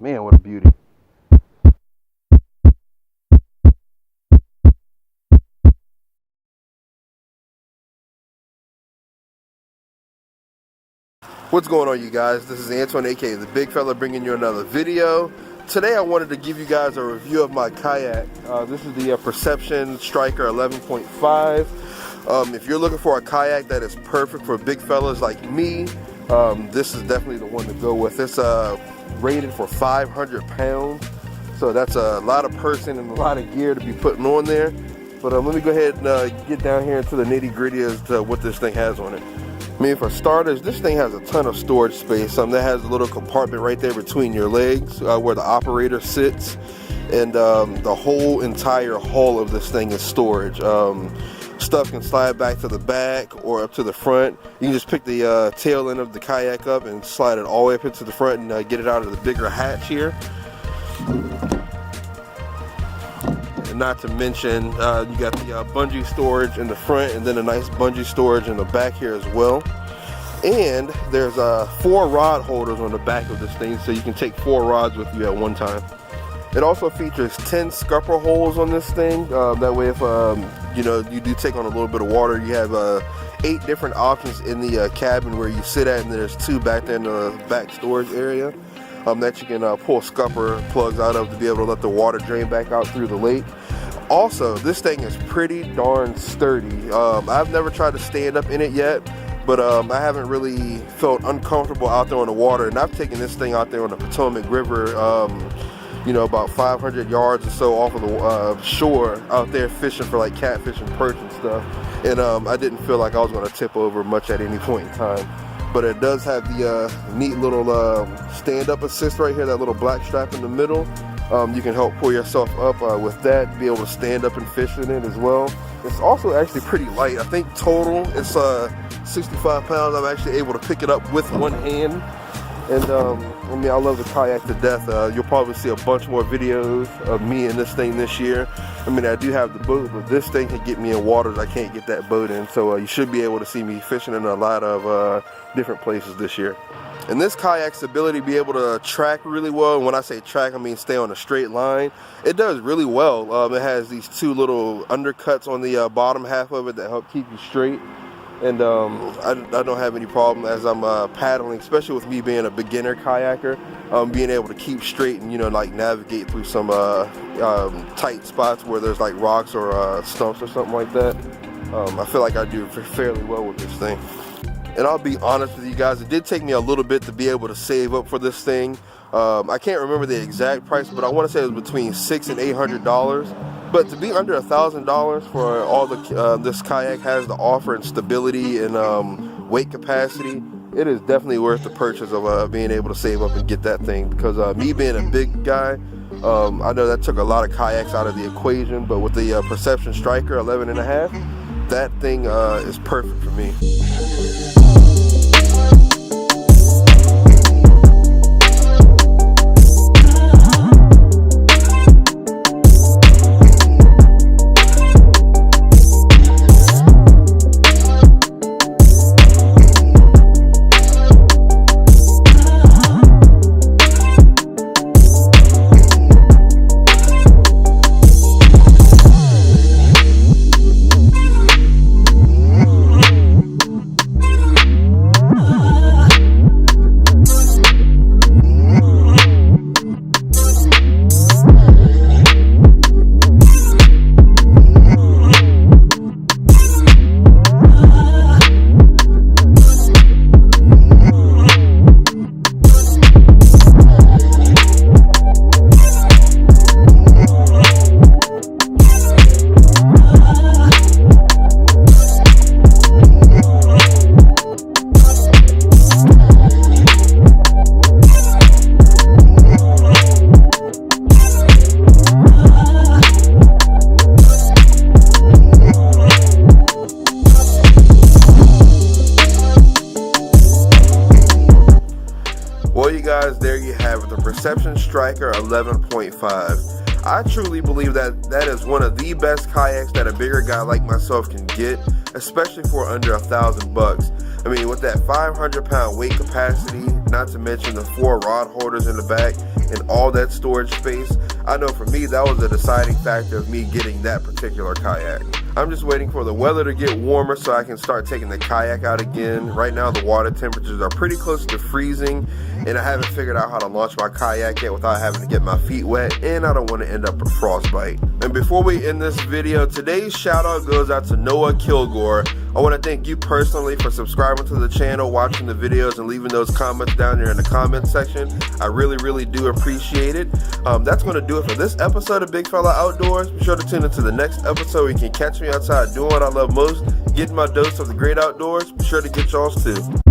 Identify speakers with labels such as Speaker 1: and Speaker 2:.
Speaker 1: Man, what a beauty. What's going on, you guys? This is Antoine, aka the Bigfella, bringing you another video. Today I wanted to give you guys a review of my kayak. This is the Perception Striker 11.5. If you're looking for a kayak that is perfect for big fellas like me, this is definitely the one to go with. It's rated for 500 pounds, so that's a lot of person and a lot of gear to be putting on there. But let me go ahead and get down here into the nitty gritty as to what this thing has on it. I mean, for starters, this thing has a ton of storage space. That has a little compartment right there between your legs where the operator sits, and the whole entire hull of this thing is storage. Stuff can slide back to the back or up to the front. You can just pick the tail end of the kayak up and slide it all the way up into the front and get it out of the bigger hatch here. And not to mention, you got the bungee storage in the front, and then a nice bungee storage in the back here as well. And there's 4 rod holders on the back of this thing, so you can take 4 rods with you at one time. It also features 10 scupper holes on this thing. That way, if you do take on a little bit of water, you have 8 different options in the cabin where you sit at, and there's 2 back there in the back storage area that you can pull scupper plugs out of to be able to let the water drain back out through the lake. Also, this thing is pretty darn sturdy. I've never tried to stand up in it yet, but I haven't really felt uncomfortable out there on the water, and I've taken this thing out there on the Potomac River, about 500 yards or so off of the shore out there fishing for like catfish and perch and stuff, and I didn't feel like I was going to tip over much at any point in time. But it does have the neat little stand-up assist right here, that little black strap in the middle. You can help pull yourself up with that, be able to stand up and fish in it as well. It's also actually pretty light. I think total it's 65 pounds. I'm actually able to pick it up with one hand. And I mean, I love the kayak to death. You'll probably see a bunch more videos of me in this thing this year. I mean, I do have the boat, but this thing can get me in waters I can't get that boat in. So you should be able to see me fishing in a lot of different places this year. And this kayak's ability to be able to track really well, and when I say track, I mean stay on a straight line, it does really well. It has these 2 little undercuts on the bottom half of it that help keep you straight. And I don't have any problem as I'm paddling, especially with me being a beginner kayaker, being able to keep straight and like navigate through some tight spots where there's like rocks or stumps or something like that. I feel like I do fairly well with this thing. And I'll be honest with you guys, it did take me a little bit to be able to save up for this thing. I can't remember the exact price, but I want to say it was between $600 and $800. But to be under $1,000 for all this kayak has to offer in stability and weight capacity, it is definitely worth the purchase of being able to save up and get that thing. Because me being a big guy, I know that took a lot of kayaks out of the equation, but with the Perception Striker 11.5, that thing is perfect for me. There you have it, the Perception Striker 11.5. I truly believe that is one of the best kayaks that a bigger guy like myself can get. especially for under $1,000. I mean, with that 500-pound weight capacity, not to mention the 4 rod holders in the back and all that storage space, I know for me that was a deciding factor of me getting that particular kayak. I'm just waiting for the weather to get warmer so I can start taking the kayak out again. Right now the water temperatures are pretty close to freezing, and I haven't figured out how to launch my kayak yet without having to get my feet wet, and I don't want to end up with frostbite. And before we end this video, today's shout out goes out to Noah Kilgore. I want to thank you personally for subscribing to the channel, watching the videos, and leaving those comments down there in the comment section. I really do appreciate it. That's going to do it for this episode of Bigfella Outdoors. Be sure to tune into the next episode where you can catch me outside doing what I love most, getting my dose of the great outdoors. Be sure to get yours too.